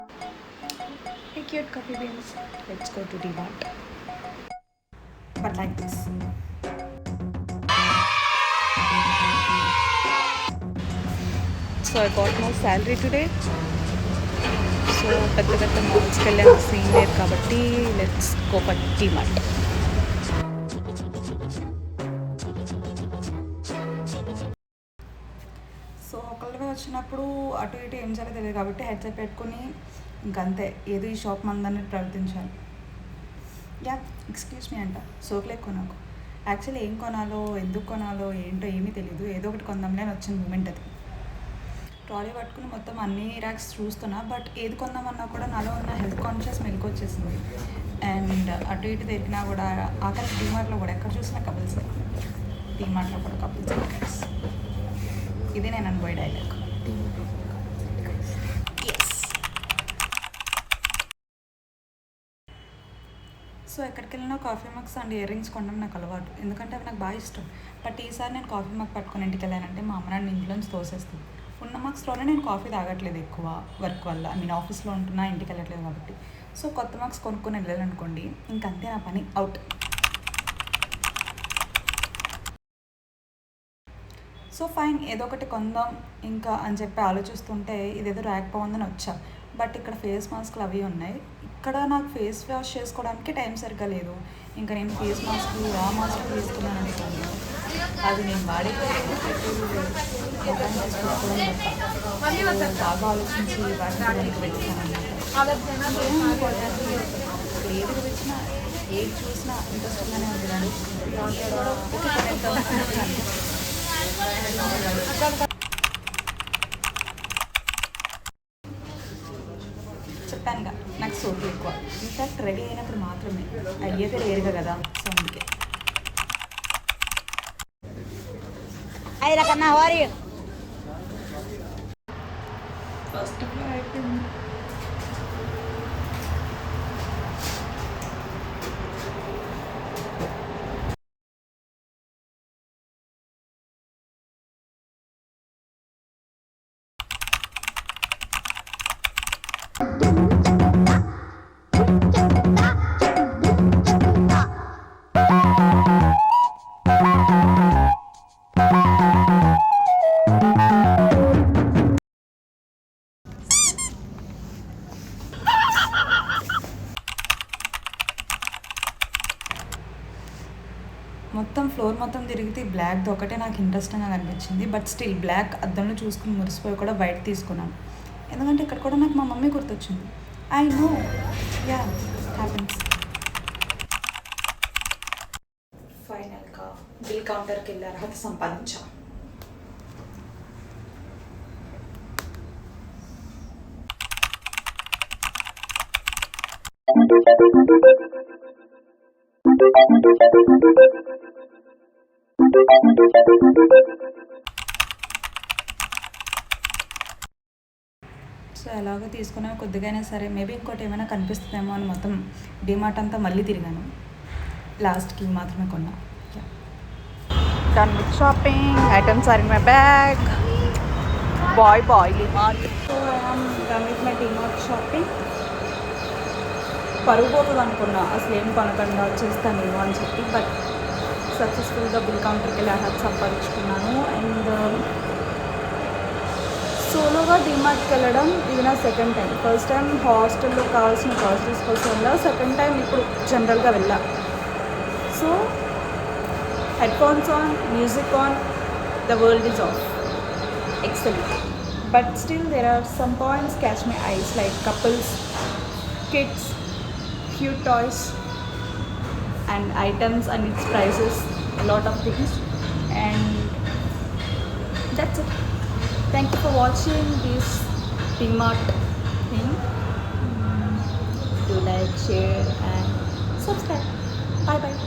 Hey cute coffee beans, let's go to DMart. But like this. So I got no salary today. So పెద్ద పెద్ద మాల్స్కి వెళ్ళే scene లేదు కాబట్టి let's go for DMart. So ఒకళ్ళవే వచ్చినప్పుడు అటు ఇటు ఏం చేయాలో తెలియదు కాబట్టి హెడ్సెట్ పెట్టుకుని ఇంకంతే ఏదో ఈ షాప్ మందని ప్రవర్తించాలి. యా ఎక్స్క్యూజ్ మీ అంట సోకులు ఎక్కువ నాకు యాక్చువల్లీ ఏం కొనాలో ఎందుకు కొనాలో ఏంటో ఏమీ తెలియదు, ఏదో ఒకటి కొందాంలే అని వచ్చిన మూమెంట్ అది. ట్రాలీ పట్టుకుని మొత్తం అన్ని ర్యాక్స్ చూస్తున్నా, బట్ ఏది కొందామన్నా కూడా నాలో ఉన్న హెల్త్ కాన్షియస్ మెలకు వచ్చేసింది. అండ్ అటు ఇటు తిరిగినా కూడా ఆఖరి డీమార్ట్లో కూడా ఎక్కడ చూసినా కపుల్స్, డీమార్ట్లో కూడా కపుల్స్. ఇది నేను అనుభవ డైలాగ్. సో ఎక్కడికి వెళ్ళినా coffee mugs and ear rings కొనడం నాకు అలవాటు, ఎందుకంటే అవి నాకు బాగా ఇష్టం. బట్ ఈసారి నేను కాఫీ మగ్ పట్టుకొని ఇంటికి వెళ్ళానంటే మా అమ్మ నన్ను ఇంట్లోంచి తోసేస్తుంది. ఉన్న మగ్స్లోనే నేను కాఫీ తాగట్లేదు ఎక్కువ వర్క్ వల్ల, ఆఫీస్లో ఉంటున్నా ఇంటికి వెళ్ళట్లేదు కాబట్టి. సో కొత్త మగ్స్ కొనుక్కొని వెళ్ళాలనుకోండి ఇంకంతే నా పని అవుట్. సో ఫైన్ ఏదో ఒకటి కొందాం ఇంకా అని చెప్పి ఆలోచిస్తుంటే ఇదేదో రాకపోతుందని వచ్చా. బట్ ఇక్కడ ఫేస్ మాస్క్లు అవి ఉన్నాయి. ఇక్కడ నాకు ఫేస్ వాష్ చేసుకోవడానికి టైం సరిగ్గా లేదు. ఇంకా నేను ఫేస్ మాస్క్ ఆ మాస్క్ తీసుకున్నాను అనుకోండి, అది నేను వాడిపోయి బాగా ఆలోచించి వాటిని పెట్టాను. ఏది వచ్చినా ఏది చూసినా ఇంట్రెస్టింగ్గానే ఉంది కానీ చెప్పానుగా నాకు సోపు ఎక్కువ. ఇన్ఫ్యాక్ట్ రెడీ అయినప్పుడు మాత్రమే, అయ్యేది రేరుగా కదా. సో అందుకే ఫస్ట్ ఆఫ్ ఆల్ అయిపోయింది. మొత్తం ఫ్లోర్ మొత్తం తిరిగితే బ్లాక్ది ఒకటే నాకు ఇంట్రెస్టింగ్గా అనిపించింది. బట్ స్టిల్ బ్లాక్ అద్దంలో చూసుకుని మురిసిపోయి కూడా వైట్ తీసుకున్నాను, ఎందుకంటే ఇక్కడ కూడా నాకు మా మమ్మీ గుర్తొచ్చింది. I know, yeah happens. ఫైనల్గా బిల్ కౌంటర్కి వెళ్ళి అర్హత సంపాదించా. సో ఎలాగో తీసుకున్నా కొద్దిగానే సరే, మేబీ ఇంకోటి ఏమైనా కనిపిస్తుందేమో అని మొత్తం డిమార్ట్ అంతా మళ్ళీ తిరిగాను. లాస్ట్కి మాత్రమే కొన్నా. Done with shopping, items are in my bag. Bye DMart. So I'm done with my DMart shopping. పరుగు పోతుంది అనుకున్నా అసలు ఏం కొనకుండా వచ్చేస్తాను నేను అని చెప్పి, బట్ సక్సెస్ఫుల్గా బిల్ కౌంటర్కి వెళ్ళి అర్హత సంపాదించుకున్నాను. అండ్ సోలోగా డిమార్ట్కి వెళ్ళడం ఇది నా సెకండ్ టైం. ఫస్ట్ టైం హాస్టల్లో కావాల్సిన గ్రాసరీస్ కోసం వెళ్ళా, సెకండ్ టైం ఇప్పుడు జనరల్గా వెళ్ళా. So headphones on, music on, the world is off. Excellent. But still there are some points catch my eyes, like couples, kids, cute toys and items and its prices, a lot of things, and that's it. Thank you for watching this DMart thing. Do like, share and subscribe. Bye bye.